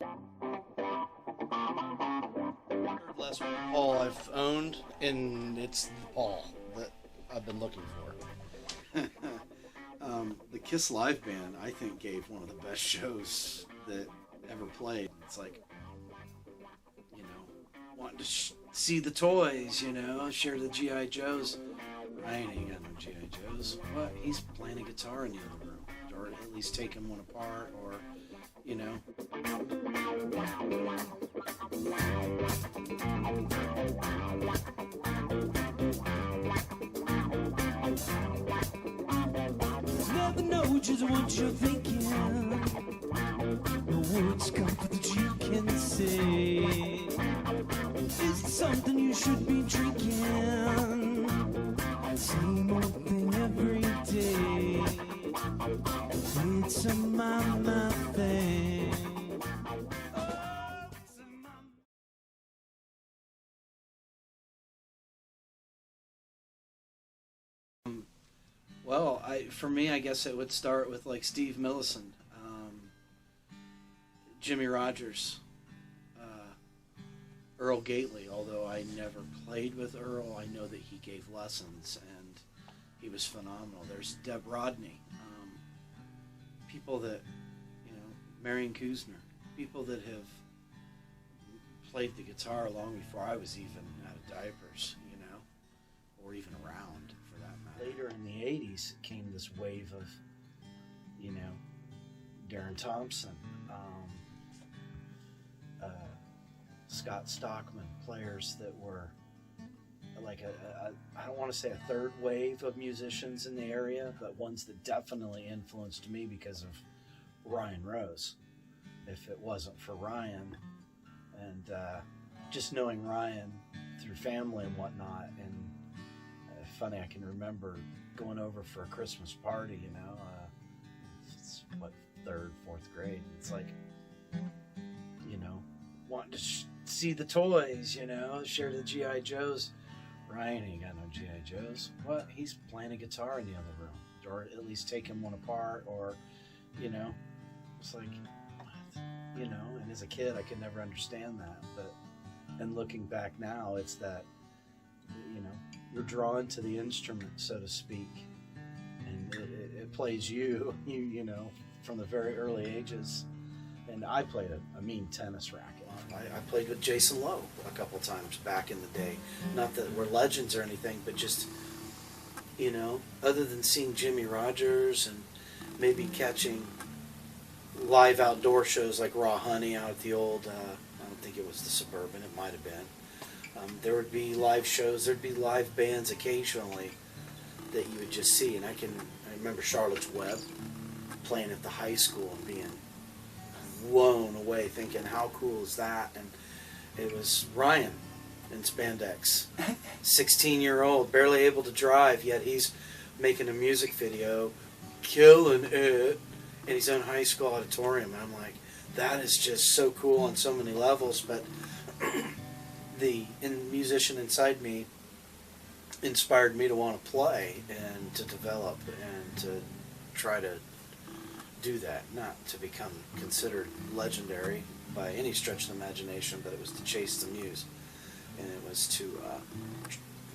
Third Les Paul I've owned, and it's the Paul that I've been looking for. The Kiss Live band, I think, gave one of the best shows that ever played. It's like, wanting to see the toys, share the G.I. Joes. Ryan ain't got no G.I. Joes. What? He's playing a guitar in the other room. Or at least taking one apart, or, you know. Never know just what you're thinking. No words come that you can say. Is it something you should be drinking? Same old thing every day. It's a mama thing. Well, for me, I guess it would start with like Steve Millicent, Jimmy Rogers, Earl Gately. Although I never played with Earl, I know that he gave lessons and he was phenomenal. There's Deb Rodney, people that, Marion Kuzner, people that have played the guitar long before I was even out of diapers, or even around for that matter. Later in the 80s came this wave of, Darren Thompson, Scott Stockman, players that were like I don't want to say a third wave of musicians in the area, but ones that definitely influenced me because of Ryan Rose. If it wasn't for Ryan, and just knowing Ryan through family and whatnot, and funny, I can remember going over for a Christmas party, it's what, third, fourth grade. It's like, wanting to see the toys, share the G.I. Joes. Ryan ain't got no G.I. Joes. What? He's playing a guitar in the other room, or at least taking one apart, or, it's like, what? And as a kid, I could never understand that. But, and looking back now, it's that, you're drawn to the instrument, so to speak, and it plays you, from the very early ages. And I played a mean tennis racket. I played with Jason Lowe a couple times back in the day. Not that we're legends or anything, but just, other than seeing Jimmy Rogers and maybe catching live outdoor shows like Raw Honey out at the old, I don't think it was the Suburban, it might have been. There would be live shows, there'd be live bands occasionally that you would just see. And I remember Charlotte's Web playing at the high school and being blown away, thinking, how cool is that? And it was Ryan in spandex, 16-year-old, barely able to drive, yet he's making a music video, killing it in his own high school auditorium. And I'm like, that is just so cool on so many levels. But the musician inside me inspired me to want to play and to develop and to try to do that, not to become considered legendary by any stretch of the imagination, but it was to chase the muse, and it was to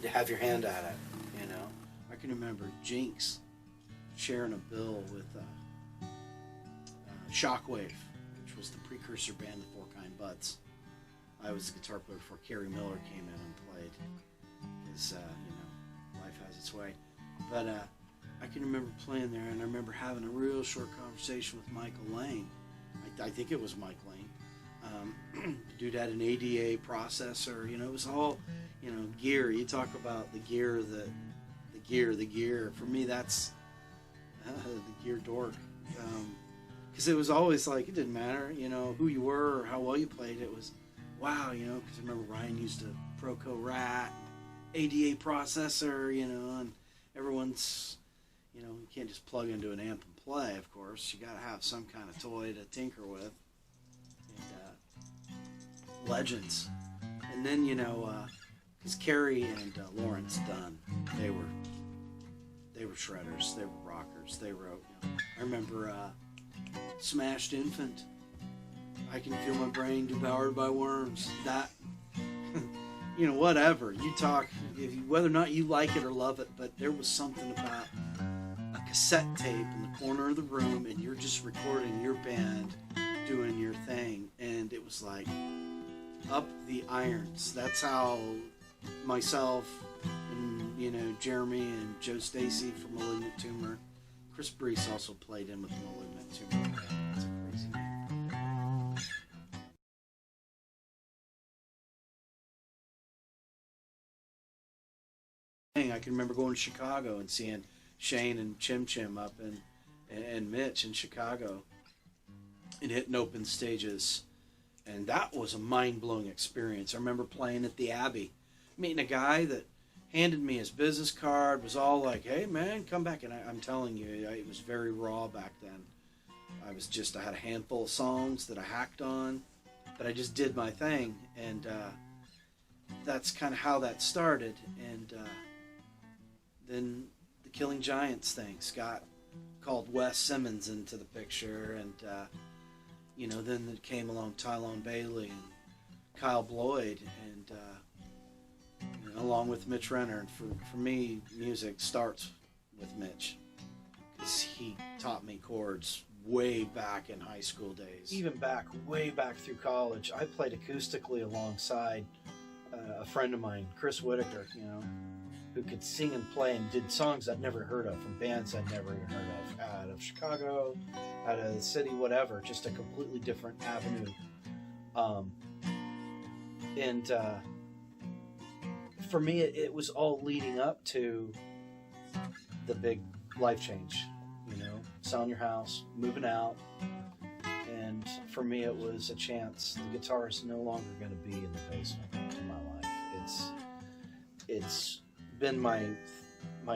have your hand at it. I can remember Jinx sharing a bill with Shockwave, which was the precursor band of Four Kind Buds. I was the guitar player before Kerry Miller came in and played, because life has its way. But I can remember playing there, and I remember having a real short conversation with Michael Lane. I think it was Mike Lane. The dude had an ADA processor. It was all, gear. You talk about the gear, the gear. For me, that's the gear dork. Because it was always like, it didn't matter, who you were or how well you played. It was, wow, because I remember Ryan used a Proco Rat, ADA processor, and everyone's, you can't just plug into an amp and play, of course. You got to have some kind of toy to tinker with. And legends. And then, because Kerry and Lawrence Dunn, they were shredders, they were rockers, they wrote. I remember Smashed Infant I can feel my brain devoured by worms. That, you know, whatever. You talk, whether or not you like it or love it, but there was something about a cassette tape in the corner of the room and you're just recording your band doing your thing. And it was like up the irons. That's how myself and, you know, Jeremy and Joe Stacy from Malignant Tumor. Chris Brees also played in with Malignant Tumor. That's a crazy name. I can remember going to Chicago and seeing Shane and Chim Chim up and Mitch in Chicago and hitting open stages. And that was a mind-blowing experience. I remember playing at the Abbey, meeting a guy that handed me his business card, was all like, hey man, come back. And I'm telling you, it was very raw back then. I had a handful of songs that I hacked on, but I just did my thing. And that's kind of how that started. And then the Killing Giants thing, Scott called Wes Simmons into the picture. And, you know, then it came along Tylone Bailey and Kyle Bloyd, and along with Mitch Renner. And for me, music starts with Mitch, because he taught me chords way back in high school days. Even way back through college, I played acoustically alongside a friend of mine, Chris Whitaker, you know, who could sing and play and did songs I'd never heard of from bands I'd never even heard of, out of Chicago, out of the city, whatever, just a completely different avenue. For me, it was all leading up to the big life change, you know, selling your house, moving out. And for me, it was a chance. The guitar is no longer going to be in the basement in my life. It's been my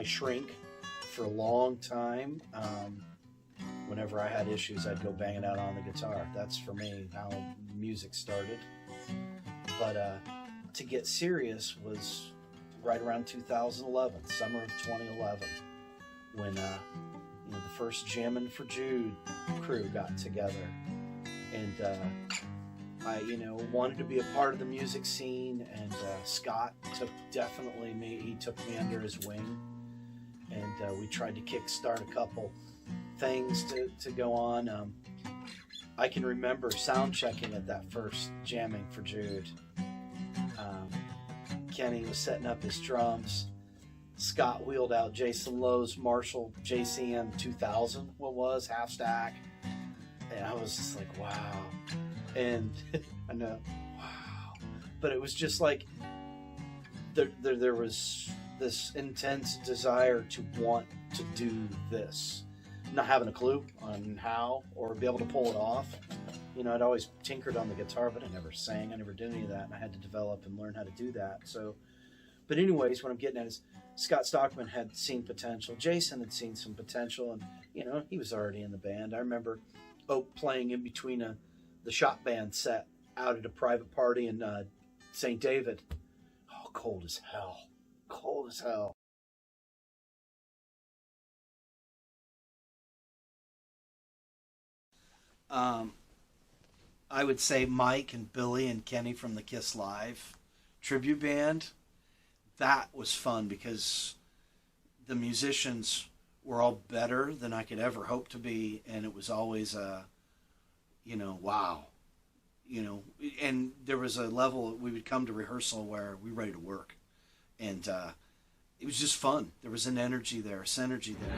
shrink for a long time. Whenever I had issues, I'd go banging out on the guitar. That's for me how music started. But to get serious was right around 2011, summer of 2011, when you know, the first Jammin' for Jude crew got together, and I, you know, wanted to be a part of the music scene. And Scott took me under his wing, and we tried to kickstart a couple things to go on. I can remember sound checking at that first Jamming for Jude. Kenny was setting up his drums. Scott wheeled out Jason Lowe's Marshall JCM 2000, half stack. And I was just like, wow. And I know, wow. But it was just like, there was this intense desire to want to do this. Not having a clue on how or be able to pull it off. You know, I'd always tinkered on the guitar, but I never sang. I never did any of that, and I had to develop and learn how to do that. So, but anyways, what I'm getting at is Scott Stockman had seen potential. Jason had seen some potential, and, you know, he was already in the band. I remember Oak playing in between the shop band set out at a private party in St. David. Oh, cold as hell. Cold as hell. I would say Mike and Billy and Kenny from the Kiss Live tribute band. That was fun because the musicians were all better than I could ever hope to be, and it was always you know, wow. You know, and there was a level we would come to rehearsal where we were ready to work, and it was just fun. There was an energy there, a synergy there.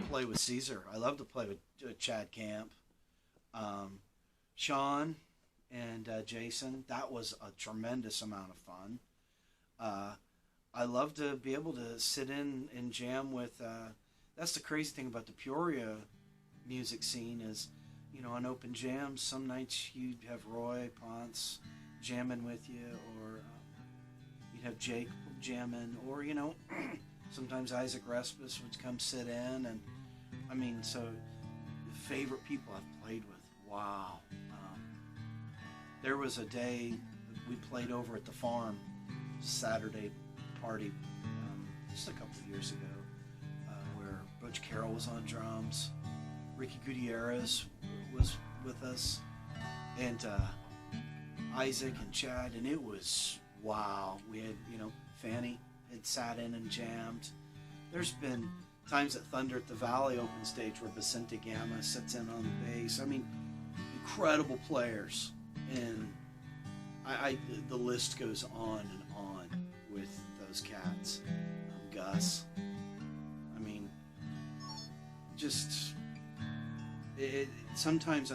Play with Caesar. I love to play with Chad Camp, Sean, and Jason. That was a tremendous amount of fun. I love to be able to sit in and jam with. That's the crazy thing about the Peoria music scene is, you know, on open jams, some nights you'd have Roy Ponce jamming with you, or you'd have Jake jamming, or, you know, sometimes Isaac Respis would come sit in, and I mean, so the favorite people I've played with, wow. There was a day we played over at the farm Saturday party just a couple of years ago, where Butch Carroll was on drums, Ricky Gutierrez was with us, and Isaac and Chad, and it was wow. We had, Fanny had sat in and jammed. There's been times at Thunder at the Valley open stage where Vicente Gamma sits in on the bass. I mean, incredible players, and the list goes on and on with those cats. Gus, I mean, just sometimes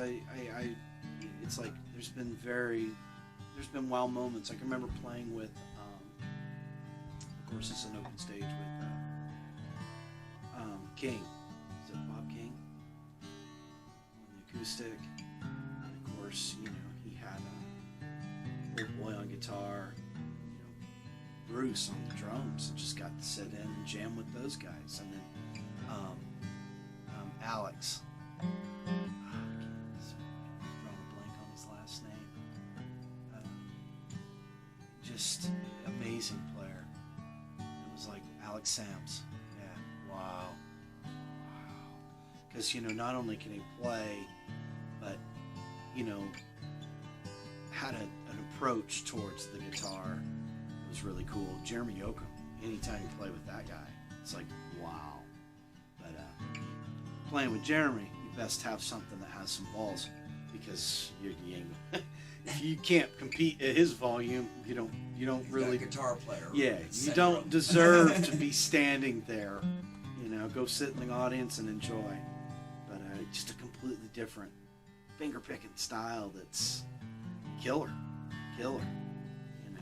it's like there's been wow moments. I can remember playing with, of course, it's an open stage with King. Is it Bob King on the acoustic? And of course, he had Old Boy on guitar, Bruce on the drums, and just got to sit in and jam with those guys. And then Alex, I'm drawing a blank on his last name. Just amazing player. It was like Alex Sams. Yeah, wow. Because not only can he play, but had an approach towards the guitar. It was really cool. Jeremy Yoakum, anytime you play with that guy, it's like wow. But playing with Jeremy, you best have something that has some balls, because if you can't compete at his volume, you don't really. Guitar player. Yeah, you don't deserve to be standing there. Go sit in the audience and enjoy. But just a completely different finger picking style that's killer. And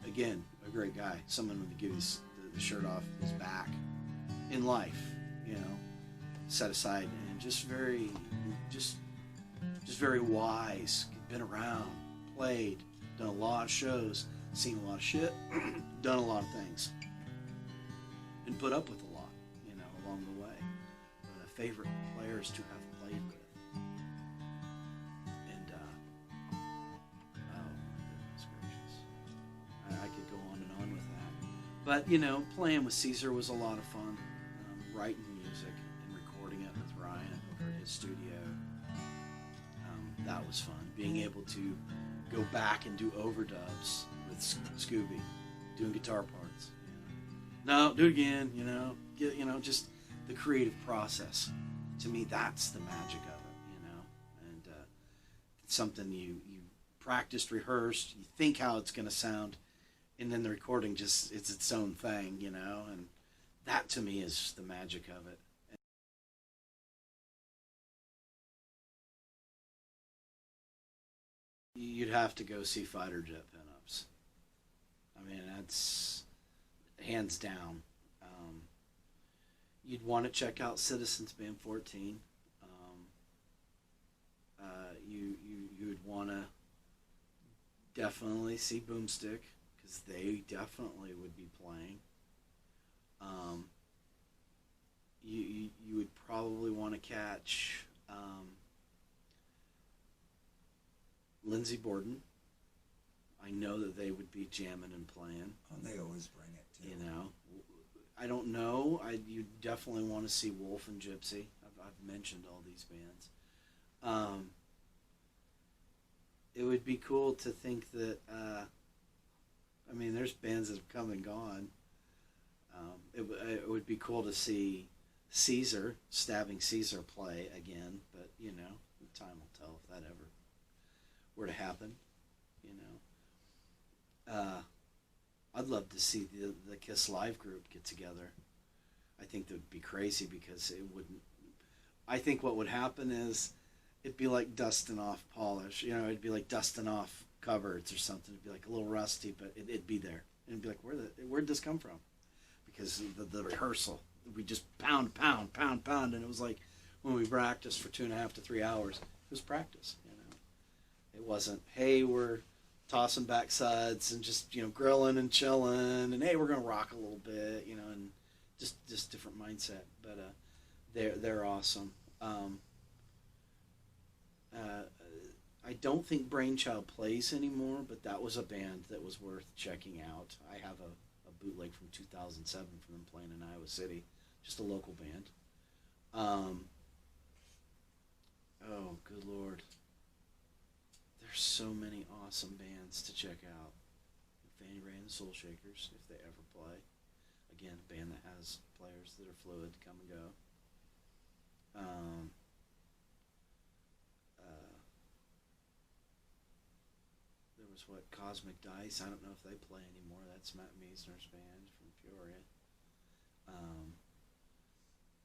again, a great guy. Someone would give his the shirt off his back in life. Set aside, and just very wise. Been around, played, done a lot of shows, seen a lot of shit, done a lot of things, and put up with a lot, along the way. But favorite players to have played with, and oh my goodness gracious, I could go on and on with that. But playing with Caesar was a lot of fun. Writing music and recording it with Ryan over at his studio. That was fun. Being able to go back and do overdubs with Scooby, doing guitar parts. No, do it again. Just the creative process. To me, that's the magic of it. And it's something you practiced, rehearsed, you think how it's going to sound, and then the recording it's its own thing. And that to me is the magic of it. You'd have to go see Fighter Jet Pinups. I mean, that's hands down. You'd want to check out Citizens Band 14. You would want to definitely see Boomstick, because they definitely would be playing. You would probably want to catch Lindsey Borden. I know that they would be jamming and playing. Oh, they always bring it too. I don't know. You definitely want to see Wolf and Gypsy. I've mentioned all these bands. It would be cool to think that. There's bands that have come and gone. It would be cool to see Caesar, Stabbing Caesar, play again. But time will tell if that ever were to happen. I'd love to see the Kiss Live group get together. I think that would be crazy, because it wouldn't. I think what would happen is it'd be like dusting off polish. It'd be like dusting off cupboards or something. It'd be like a little rusty, but it'd be there. And it'd be like, where'd this come from? Because the rehearsal, we just pound, and it was like when we practiced for 2.5 to 3 hours. It was practice. It wasn't, hey, we're tossing back suds and just grilling and chilling, and hey, we're gonna rock a little bit, and just different mindset. But they're awesome. I don't think Brainchild plays anymore, but that was a band that was worth checking out. I have a bootleg from 2007 from them playing in Iowa City, just a local band. Oh, good Lord. There's so many awesome bands to check out. Fanny Ray and the Soul Shakers, if they ever play. Again, a band that has players that are fluid, come and go. There was Cosmic Dice. I don't know if they play anymore. That's Matt Meisner's band from Peoria.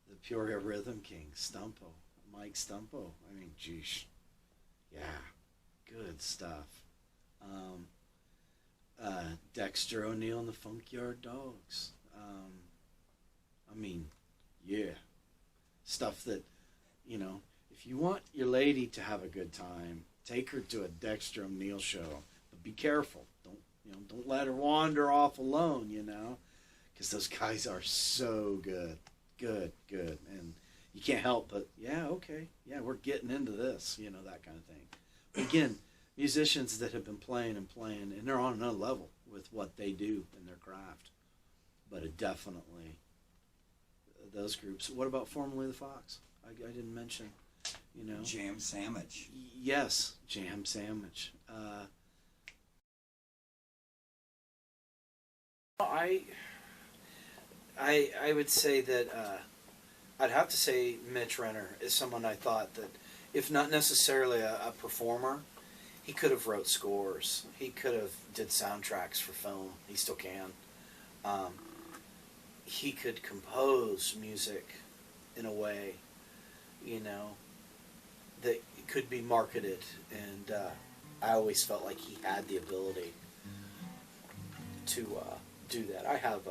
The Peoria Rhythm King, Stumpo, Mike Stumpo. I mean, geesh, yeah, good stuff. Dexter O'Neill and the Funkyard Dogs. I mean, yeah, stuff that, if you want your lady to have a good time, take her to a Dexter O'Neill show, but be careful. Don't let her wander off alone, because those guys are so good, and you can't help but, yeah, okay, yeah, we're getting into this, that kind of thing. But again, musicians that have been playing, and they're on another level with what they do in their craft. But it definitely, those groups. What about formerly the Fox? I didn't mention, Jam Sandwich. Yes, Jam Sandwich. I would say that I'd have to say Mitch Renner is someone I thought that, if not necessarily a performer, he could have wrote scores. He could have did soundtracks for film. He still can. He could compose music in a way, that could be marketed. And I always felt like he had the ability to do that. I have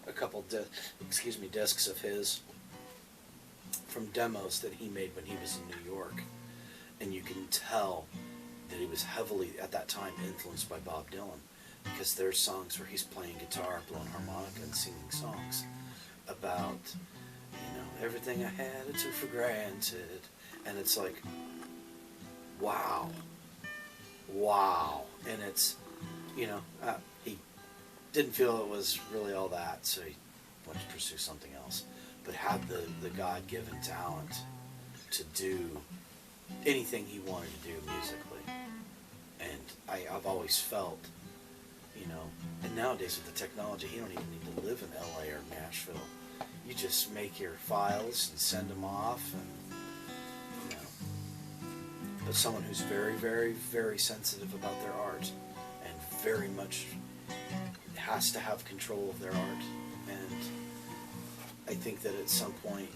a couple discs of his from demos that he made when he was in New York. And you can tell that he was heavily, at that time, influenced by Bob Dylan, because there's songs where he's playing guitar, blowing harmonica, and singing songs about, everything I had I took for granted. And it's like, wow. And it's, he didn't feel it was really all that, so he went to pursue something else. But had the God-given talent to do anything he wanted to do musically. And I've always felt, and nowadays with the technology, you don't even need to live in LA or Nashville. You just make your files and send them off, and, but someone who's very, very, very sensitive about their art and very much has to have control of their art. And I think that at some point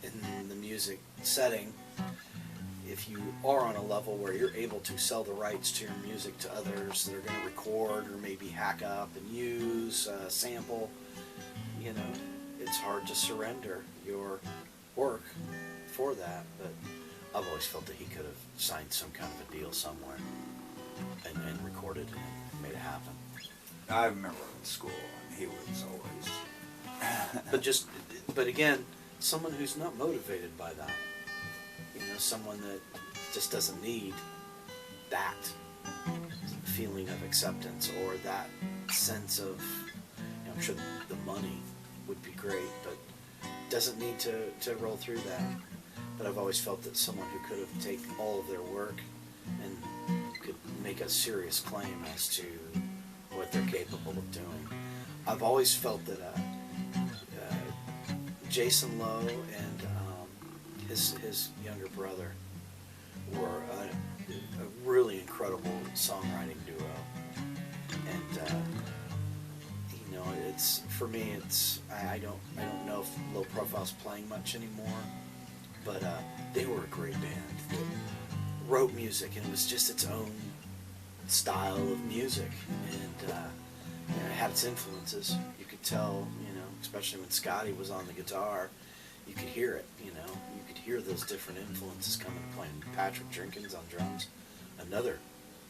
in the music setting, if you are on a level where you're able to sell the rights to your music to others that are going to record or maybe hack up and use, sample, it's hard to surrender your work for that. But I've always felt that he could have signed some kind of a deal somewhere and recorded and made it happen. I remember in school, and he was always... But again, someone who's not motivated by that. Someone that just doesn't need that feeling of acceptance or that sense of, I'm sure the money would be great, but doesn't need to roll through that. But I've always felt that someone who could have taken all of their work and could make a serious claim as to what they're capable of doing. I've always felt that Jason Lowe and his younger brother were a really incredible songwriting duo. And it's, for me, I don't know if Low Profile's playing much anymore, but they were a great band that wrote music, and it was just its own style of music, and it had its influences. You could tell, especially when Scotty was on the guitar, you could hear it, you could hear those different influences coming to play. Patrick Jenkins on drums, another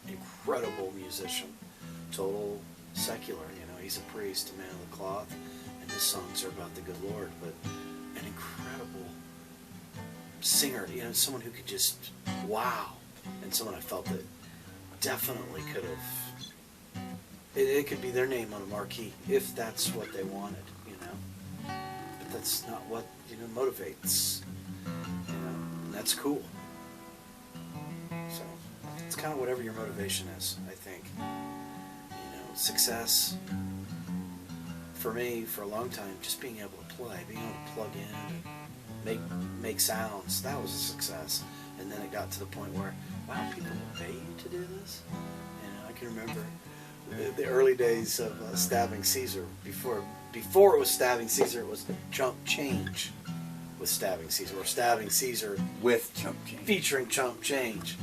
incredible musician, total secular, he's a priest, a man of the cloth, and his songs are about the good Lord, but an incredible singer, someone who could just, wow, and someone I felt that definitely could have. It could be their name on a marquee if that's what they wanted, you know. But that's not what motivates, and that's cool. So it's kind of whatever your motivation is, I think. Success for me for a long time, just being able to play, being able to plug in and make sounds, that was a success. And then it got to the point where, wow, people will pay you to do this. I can remember the early days of Stabbing Caesar. Before it was Stabbing Caesar, it was Chump Change with Stabbing Caesar, or Stabbing Caesar with Chump Change, featuring Chump Change.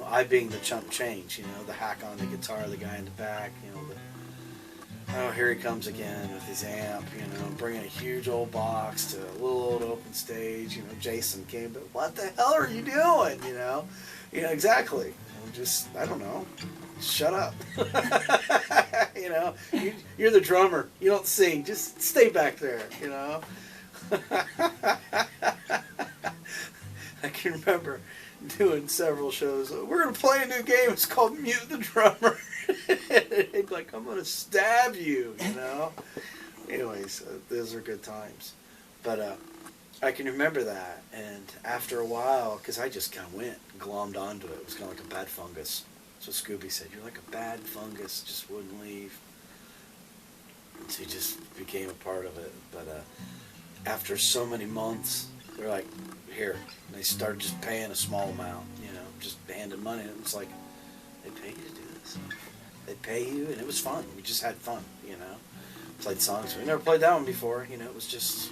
I being the Chump Change, the hack on the guitar, the guy in the back, oh, here he comes again with his amp, bringing a huge old box to a little old open stage. Jason came, but what the hell are you doing? Exactly. I don't know. Shut up. You're the drummer. You don't sing. Just stay back there. I can remember doing several shows. We're going to play a new game. It's called Mute the Drummer. He'd be like, I'm going to stab you, Anyways, those are good times. But I can remember that. And after a while, because I just kind of went, glommed onto it. It was kind of like a bad fungus. So Scooby said, you're like a bad fungus, just wouldn't leave. So he just became a part of it. But after so many months, they're like, here. And they started just paying a small amount, just handing money. And it was like, they pay you to do this. They pay you, and it was fun. We just had fun, Played songs. We never played that one before, it was just,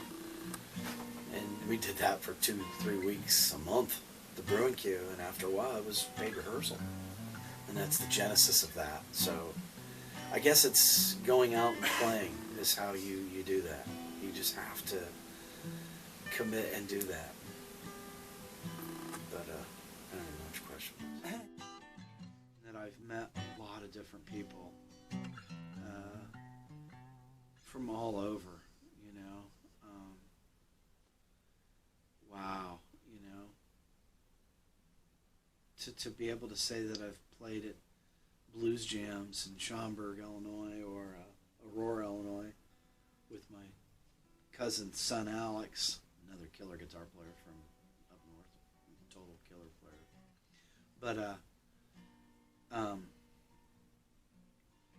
and we did that for 2-3 weeks, a month, the brewing queue, and after a while it was paid rehearsal. And that's the genesis of that. So I guess it's going out and playing is how you do that. You just have to commit and do that. But I don't know which question was. That I've met a lot of different people from all over, wow, to be able to say that I've played at blues jams in Schaumburg, Illinois, or Aurora, Illinois, with my cousin's son Alex, another killer guitar player from up north, total killer player. But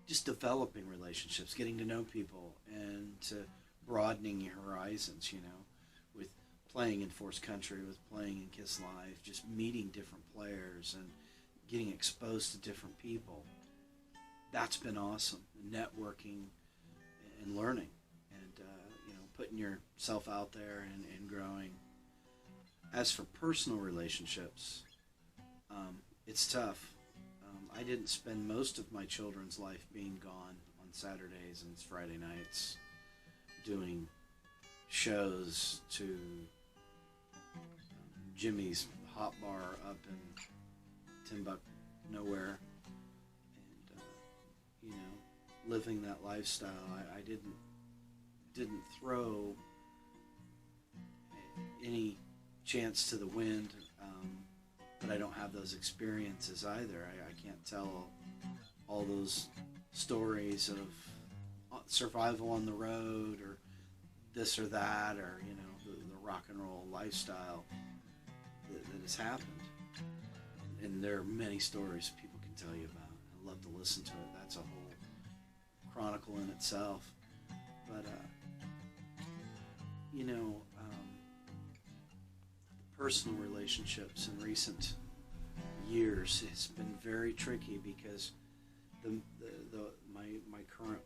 just developing relationships, getting to know people, and broadening your horizons, with playing in Force Country, with playing in Kiss Live, just meeting different players and getting exposed to different people. That's been awesome. Networking and learning, and putting yourself out there and growing. As for personal relationships, it's tough. I didn't spend most of my children's life being gone on Saturdays and Friday nights doing shows to Jimmy's Hot Bar up in Timbuk nowhere, and living that lifestyle. I didn't throw any chance to the wind, but I don't have those experiences either. I can't tell all those stories of survival on the road, or this or that, or the rock and roll lifestyle that has happened. And there are many stories people can tell you about. I love to listen to it. That's a whole chronicle in itself. But personal relationships in recent years has been very tricky, because my current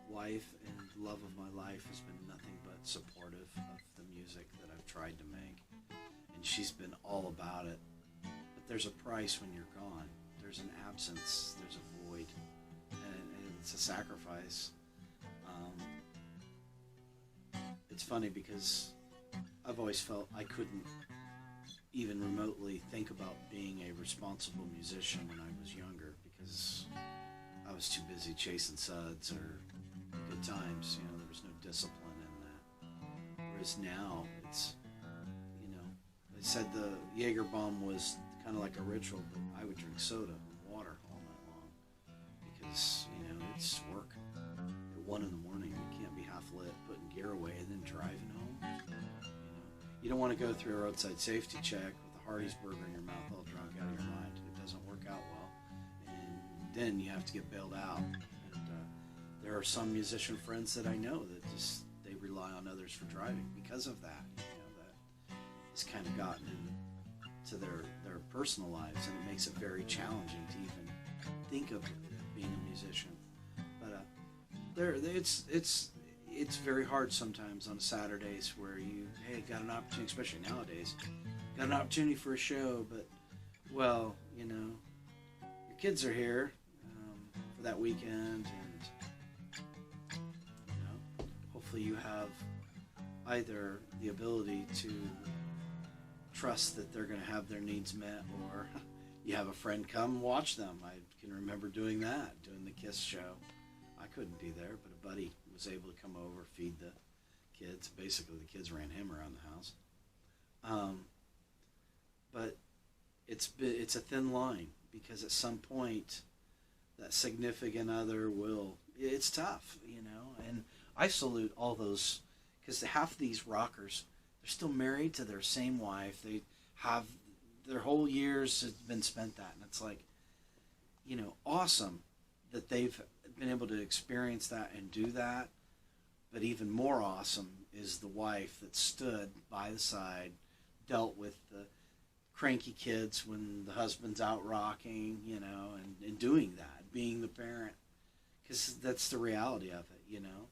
wife and love of my life has been nothing but supportive of the music that I've tried to make, and she's been all about it. But there's a price when you're gone. There's an absence. There's a void, and it's a sacrifice. It's funny because I've always felt I couldn't even remotely think about being a responsible musician when I was younger, because I was too busy chasing suds or good times. There was no discipline in that. Whereas now, it's, I said the Jaeger bomb was kind of like a ritual, but I would drink soda and water all night long because, you know, it's work. At 1 in the morning, you can't be half lit, putting gear away, and then driving home. You don't want to go through a roadside safety check with a Hardee's burger in your mouth all drunk out of your mind. It doesn't work out well. And then you have to get bailed out. And there are some musician friends that I know that just, they rely on others for driving because of that. You know, that has kind of gotten into their personal lives, and it makes it very challenging to even think of being a musician. But it's very hard sometimes on Saturdays where you, hey, got an opportunity, especially nowadays, got an opportunity for a show, but, well, you know, your kids are here for that weekend, and, you know, hopefully you have either the ability to trust that they're going to have their needs met, or you have a friend come watch them. I can remember doing that, doing the KISS show. I couldn't be there, but a buddy was able to come over, feed the kids. Basically, the kids ran him around the house. But it's a thin line, because at some point, that significant other will. It's tough, you know. And I salute all those, because half these rockers, they're still married to their same wife. They have their whole years has been spent that, and it's like, you know, awesome that they've been able to experience that and do that. But even more awesome is the wife that stood by the side, dealt with the cranky kids when the husband's out rocking, you know, and doing that, being the parent, because that's the reality of it, you know.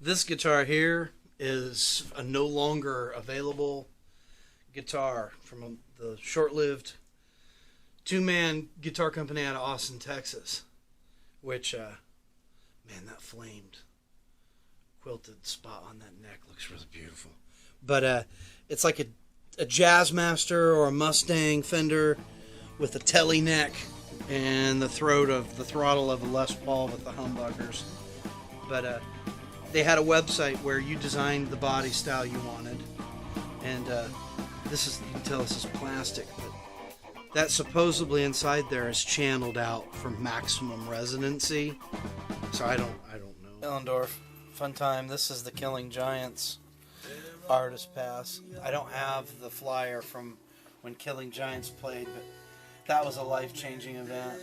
This guitar here is a no longer available guitar from the short-lived two-man guitar company out of Austin, Texas, which, man, that flamed quilted spot on that neck looks really beautiful. But it's like a Jazzmaster or a Mustang Fender with a telly neck and the throttle of a Les Paul with the humbuckers. But they had a website where you designed the body style you wanted, and this is, you can tell this is plastic, but that supposedly inside there is channeled out for maximum resonancy. So I don't know. Ellendorf, fun time. This is the Killing Giants Artist Pass. I don't have the flyer from when Killing Giants played, but that was a life-changing event,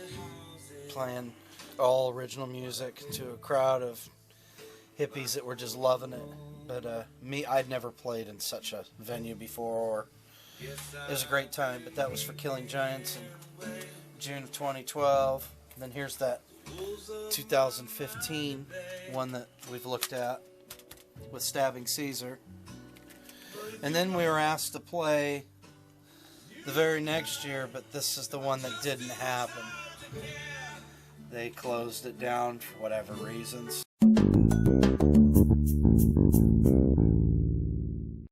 playing all original music to a crowd of hippies that were just loving it. But I'd never played in such a venue before. It was a great time, but that was for Killing Giants in June of 2012. And then here's that 2015 one that we've looked at with Stabbing Caesar. And then we were asked to play the very next year, but this is the one that didn't happen. They closed it down for whatever reasons.